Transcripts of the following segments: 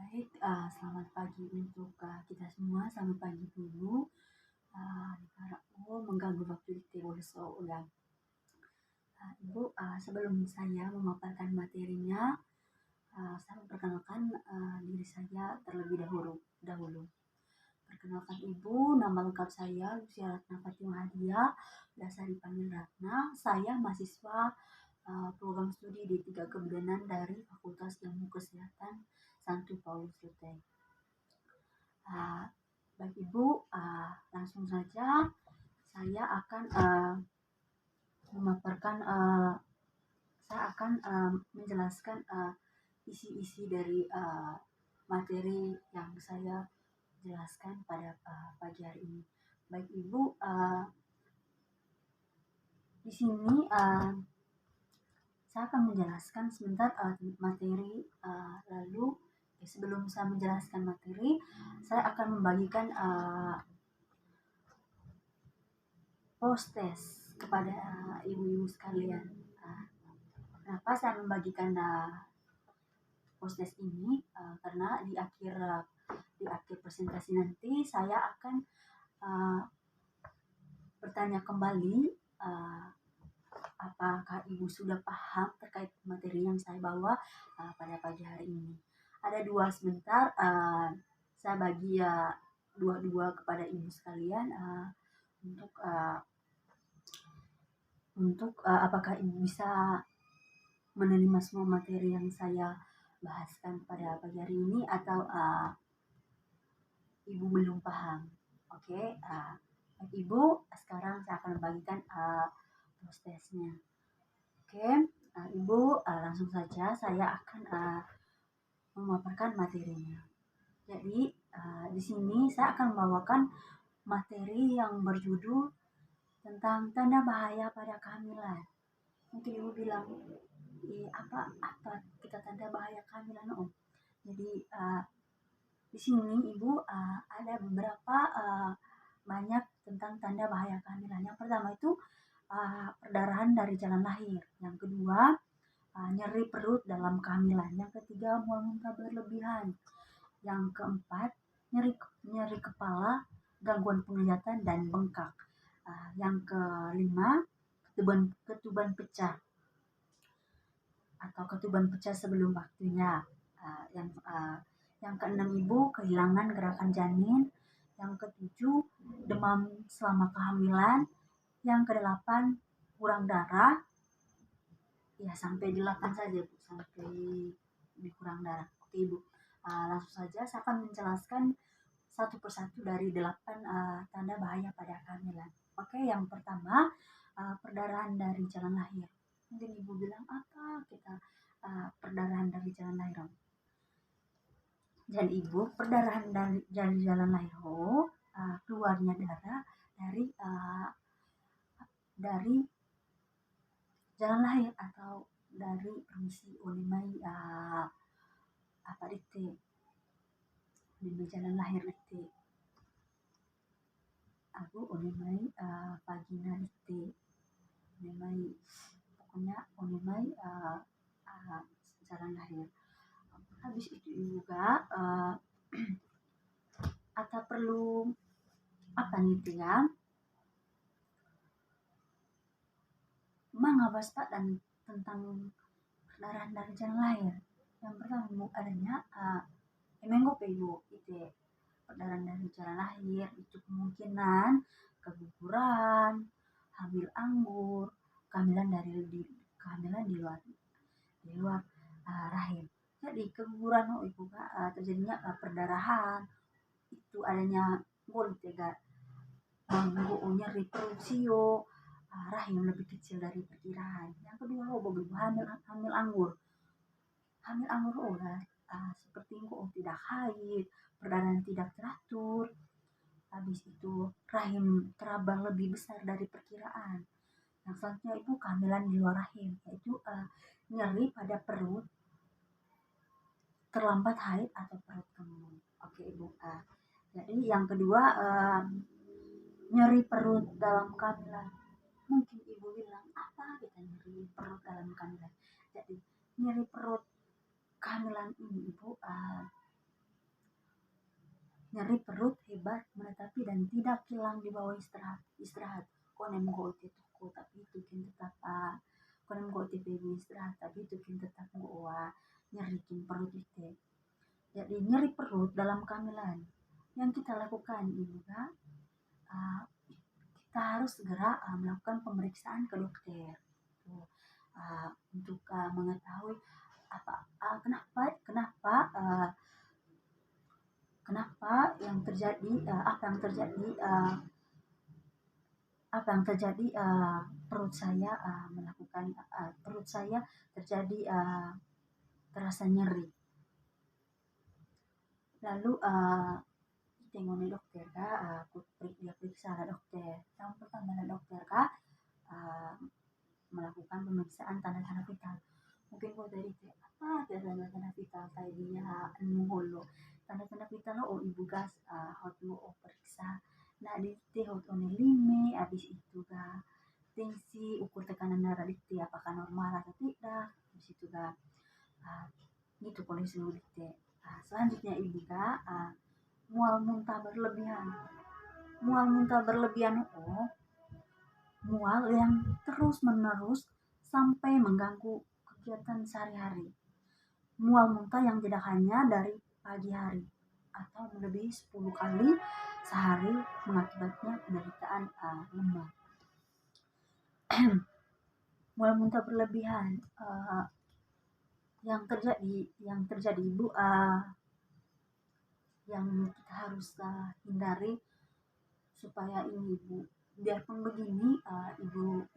Baik, selamat pagi untuk kita semua. Selamat pagi dulu. Karena mengganggu waktu di table so ulang. Ibu, sebelum saya memaparkan materinya, saya memperkenalkan diri saya terlebih dahulu. Perkenalkan Ibu, nama lengkap saya Lucia Ratna Fatima Hadia, biasa dipanggil Ratna. Saya mahasiswa program studi D3 Kebidanan dari Fakultas Ilmu Kesehatan Santo Paulus Uteng. Baik Ibu, langsung saja saya akan memaparkan, saya akan menjelaskan isi-isi dari materi yang saya jelaskan pada pagi hari ini. Baik Ibu, di sini saya akan menjelaskan sebentar materi, lalu sebelum saya menjelaskan materi, saya akan membagikan post test kepada ibu-ibu sekalian. Kenapa saya membagikan post test ini? Karena di akhir presentasi nanti saya akan bertanya kembali apakah ibu sudah paham terkait materi yang saya bawa pada pagi hari ini. Ada dua sebentar, saya bagi dua kepada ibu sekalian untuk apakah ibu bisa menerima semua materi yang saya bahaskan pada pagi hari ini atau ibu belum paham. Oke, Ibu, sekarang saya akan bagikan prosesnya. Oke, Ibu, langsung saja saya akan memaparkan materinya. Jadi di sini saya akan membawakan materi yang berjudul tentang tanda bahaya pada kehamilan. Mungkin Ibu bilang, apa kita tanda bahaya kehamilan? Jadi di sini Ibu ada beberapa banyak tentang tanda bahaya kehamilan. Yang pertama itu perdarahan dari jalan lahir. Yang kedua nyeri perut dalam kehamilan. Yang ketiga mual muntah berlebihan. Yang keempat nyeri kepala, gangguan penglihatan dan bengkak. Yang kelima ketuban pecah atau ketuban pecah sebelum waktunya. Yang keenam Ibu kehilangan gerakan janin. Yang ketujuh demam selama kehamilan. Yang kedelapan kurang darah. Ya sampai 8 saja Bu, sampai di kurang darah. Oke Ibu, langsung saja saya akan menjelaskan satu persatu dari 8 tanda bahaya pada kehamilan. Oke, yang pertama perdarahan dari jalan lahir. Mungkin Ibu bilang apa kita perdarahan dari jalan lahir? Dan Ibu, perdarahan dari jalan lahir keluarnya darah dari jalan lahir atau dari permisi olimai di jalan lahir itu aku olimai vagina itu olimai pokoknya olimai jalan lahir. Habis itu juga atau perlu apa nih ya mengawaspadai tentang perdarahan dari jalan lahir. Yang pertama adanya emenggo Ibu itu perdarahan dari jalan lahir itu kemungkinan keguguran, hamil anggur, kehamilan di luar rahim. Jadi keguguran Ibu terjadinya perdarahan itu adanya gangguannya reproduksi rahim lebih kecil dari perkiraan. Yang kedua hamil anggur. Hamil anggur seperti tidak haid, perdarahan tidak teratur. Habis itu rahim terabang lebih besar dari perkiraan. Yang selanjutnya Ibu kehamilan di luar rahim, yaitu nyeri pada perut, terlambat haid atau perut kembung. Oke Ibu. Jadi yang kedua nyeri perut dalam kehamilan. Mungkin Ibu bilang apa kita nyeri perut dalam kehamilan? Jadi nyeri perut kehamilan ini Ibu nyeri perut hebat menetapi dan tidak hilang di bawah istirahat konem go itu ko tapi itu kin tetap konem go itu baby istirahat tapi itu kin tetap go nyeri kin perut itu. Jadi nyeri perut dalam kehamilan yang kita lakukan juga uh, kita harus segera melakukan pemeriksaan ke dokter tuh, untuk mengetahui apa kenapa kenapa kenapa yang terjadi apa yang terjadi apa yang terjadi perut saya melakukan perut saya terjadi terasa nyeri. Lalu tengok nih dokter kak, aku dia periksa lah dokter. Yang pertama lah dokter kak melakukan pemeriksaan tanda-tanda vital. Mungkin kau dari apa tanda-tanda vital kayak dia nuholo. Tanda-tanda vital lo oh ibu gas hot lo oh periksa. Nah di hot on lime habis itu kak tensi ukur tekanan darah di apakah normal atau tidak. Habis itu kak gitu kondisi lu di selanjutnya ibu kak mual muntah berlebihan. Mual muntah berlebihan oh mual yang terus-menerus sampai mengganggu kegiatan sehari-hari. Mual muntah yang tidak hanya dari pagi hari atau melebihi 10 kali sehari mengakibatnya penderitaan lemah. Mual muntah berlebihan yang terjadi ibu yang kita harus hindari supaya ini ibu biarpun begini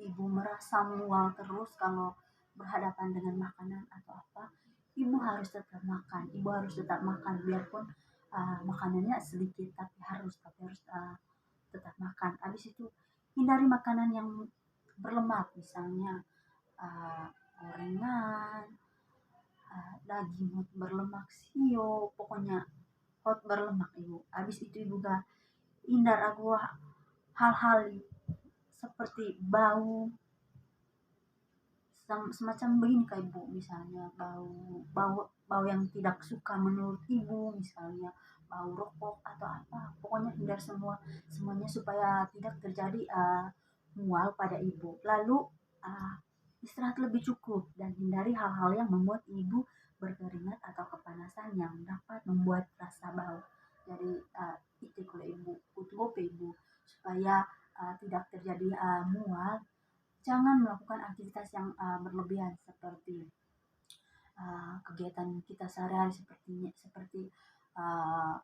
ibu merasa mual terus kalau berhadapan dengan makanan atau apa ibu harus tetap makan biarpun makanannya sedikit tapi harus tetap makan. Habis itu hindari makanan yang berlemak misalnya gorengan daging berlemak sio pokoknya hot berlemak ibu. Habis itu ibu gak hindar aku hal-hal seperti bau semacam begini kayak ibu misalnya bau yang tidak suka menurut ibu misalnya bau rokok atau apa pokoknya hindar semuanya supaya tidak terjadi mual pada ibu. Lalu istirahat lebih cukup dan hindari hal-hal yang membuat ibu berkeringat atau kepanasan yang dapat membuat rasa bau. Jadi itu kalau ibu butuh ibu supaya tidak terjadi mual jangan melakukan aktivitas yang berlebihan seperti kegiatan kita sehari-hari seperti uh,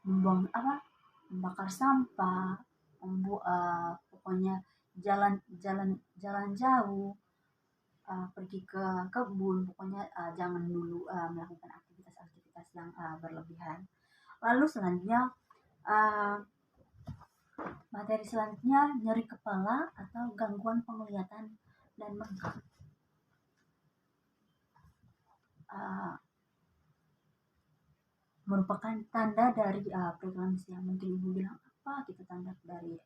membuang membakar sampah, pokoknya jalan jauh, pergi ke kebun, pokoknya jangan dulu melakukan aktivitas-aktivitas yang berlebihan. Lalu selanjutnya uh, materi selanjutnya nyeri kepala atau gangguan penglihatan dan bengkak. Merupakan tanda dari preeklamsia. Mungkin ibu bilang apa kita tanda dari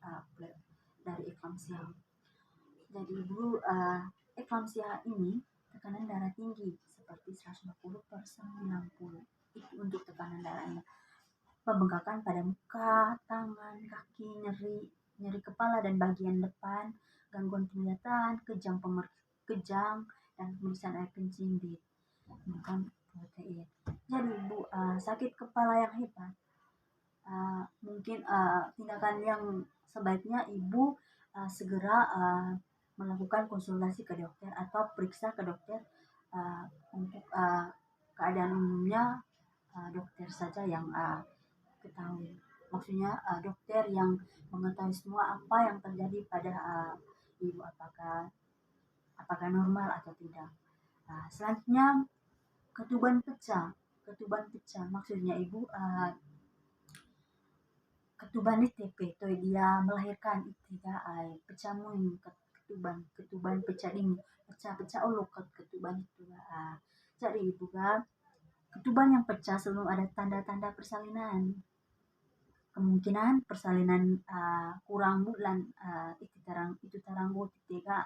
eklamsia. Jadi ibu eklamsia ini tekanan darah tinggi seperti 120/90 itu untuk tekanan darahnya. Pembengkakan pada muka, tangan, kaki, nyeri kepala dan bagian depan, gangguan penglihatan, kejang dan pemeriksaan air kencing di bukan protein. Jadi ibu sakit kepala yang hebat, mungkin tindakan yang sebaiknya ibu segera melakukan konsultasi ke dokter atau periksa ke dokter untuk keadaan umumnya dokter saja yang ketahui. Maksudnya dokter yang mengetahui semua apa yang terjadi pada ibu apakah normal atau tidak. Selanjutnya ketuban pecah maksudnya ibu ketuban itu itu dia melahirkan itu ya pecah muing ketuban pecah olok ketuban itu jadi ibu kan ketuban yang pecah sebelum ada tanda-tanda persalinan kemungkinan persalinan kurang bulan itu terang tiga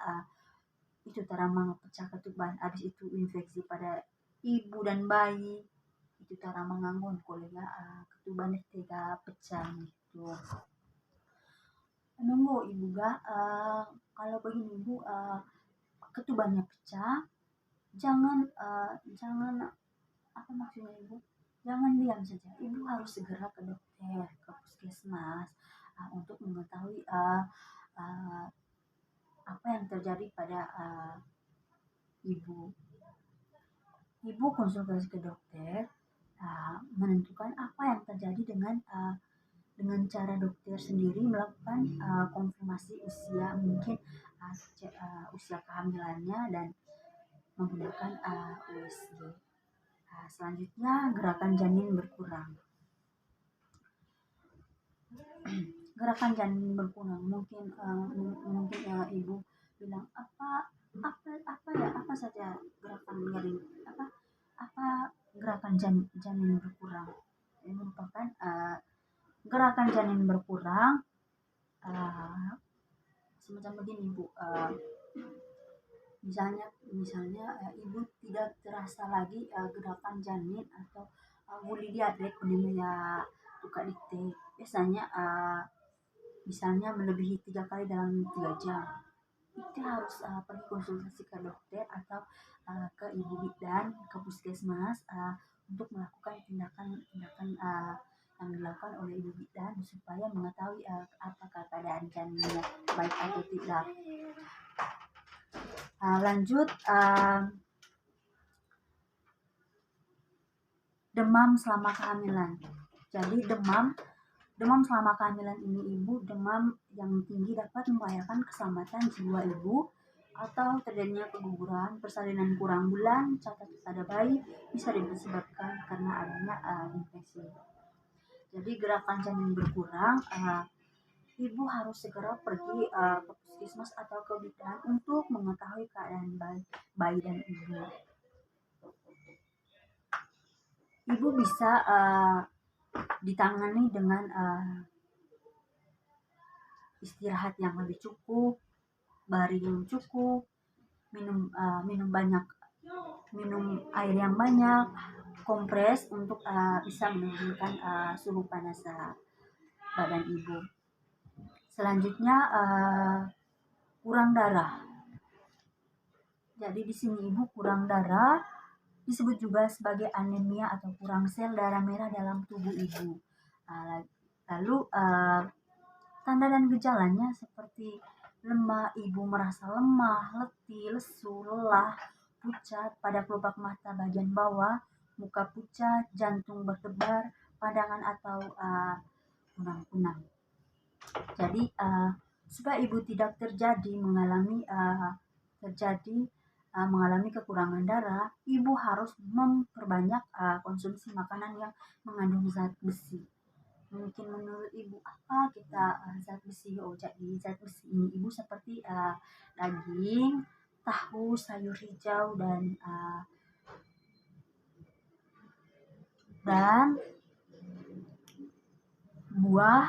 itu terang pecah ketuban habis itu infeksi pada ibu dan bayi itu itu cara menganggun kuliah ketuban tiga pecah gitu. Nunggu ibu ga kalau begini ibu ketubannya pecah, jangan apa maksudnya ibu, jangan diam saja, ibu harus segera ke dokter, ke puskesmas untuk mengetahui uh, apa yang terjadi pada ibu. Ibu konsultasi ke dokter, menentukan apa yang terjadi dengan cara dokter sendiri melakukan konfirmasi usia, mungkin usia kehamilannya dan menggunakan USG. Selanjutnya gerakan janin berkurang. Gerakan janin berkurang mungkin ibu bilang apa saja gerakan janin apa gerakan janin berkurang. Ini merupakan gerakan janin berkurang semacam begini ibu. Misalnya ibu tidak terasa lagi gerakan janin atau wuli diadek ya buka dikte. Biasanya misalnya melebihi 3 kali dalam 3 jam. Itu harus pergi konsultasi ke dokter atau ke ibu bidan, ke puskesmas untuk melakukan tindakan yang dilakukan oleh ibu bidan supaya mengetahui apakah keadaan janinnya baik atau tidak. Lanjut demam selama kehamilan. Jadi demam selama kehamilan ini ibu, demam yang tinggi dapat membahayakan keselamatan jiwa ibu atau terjadinya keguguran, persalinan kurang bulan, cacat pada bayi bisa disebabkan karena adanya infeksi. Jadi gerakan janin berkurang, ibu harus segera pergi ke puskesmas atau ke bidan untuk mengetahui keadaan bayi dan ibu. Ibu bisa ditangani dengan istirahat yang lebih cukup, baring yang cukup, minum air yang banyak, kompres untuk bisa menurunkan suhu panas badan ibu. Selanjutnya kurang darah. Jadi di sini ibu kurang darah disebut juga sebagai anemia atau kurang sel darah merah dalam tubuh ibu. Lalu tanda dan gejalanya seperti ibu merasa lemah, letih, lesu, lelah, pucat pada kelopak mata bagian bawah, muka pucat, jantung berdebar, pandangan atau kunang-kunang. Jadi supaya ibu tidak mengalami kekurangan darah, ibu harus memperbanyak konsumsi makanan yang mengandung zat besi. Mungkin menurut ibu apa zat besi? Jadi zat besi ini ibu seperti daging, tahu, sayur hijau dan buah,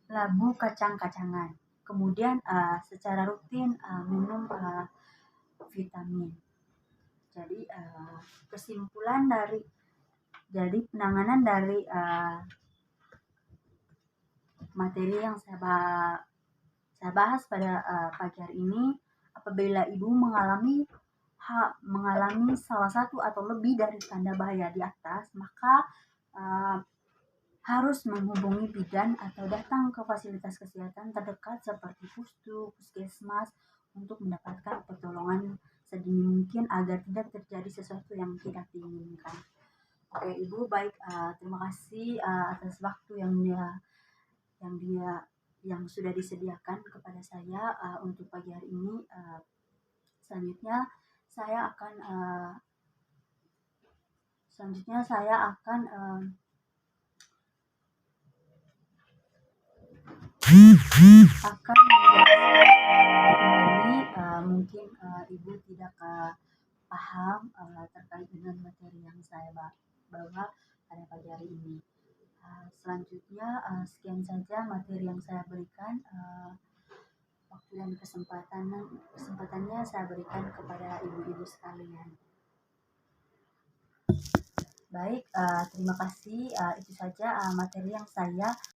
labu, kacang-kacangan. Kemudian secara rutin minum vitamin. Jadi kesimpulan dari penanganan dari materi yang saya bahas pada pagi hari ini, apabila ibu mengalami salah satu atau lebih dari tanda bahaya di atas, maka harus menghubungi bidan atau datang ke fasilitas kesehatan terdekat seperti puskesmas untuk mendapatkan pertolongan sedini mungkin agar tidak terjadi sesuatu yang tidak diinginkan. Oke ibu, baik, terima kasih atas waktu yang sudah disediakan kepada saya untuk pagi hari ini. Selanjutnya saya akan menjelaskan kembali, mungkin ibu tidak paham terkait dengan materi yang saya bawa pada pagi hari ini. Selanjutnya sekian saja materi yang saya berikan. Waktu dan kesempatannya saya berikan kepada ibu-ibu sekalian. Baik, terima kasih, itu saja, materi yang saya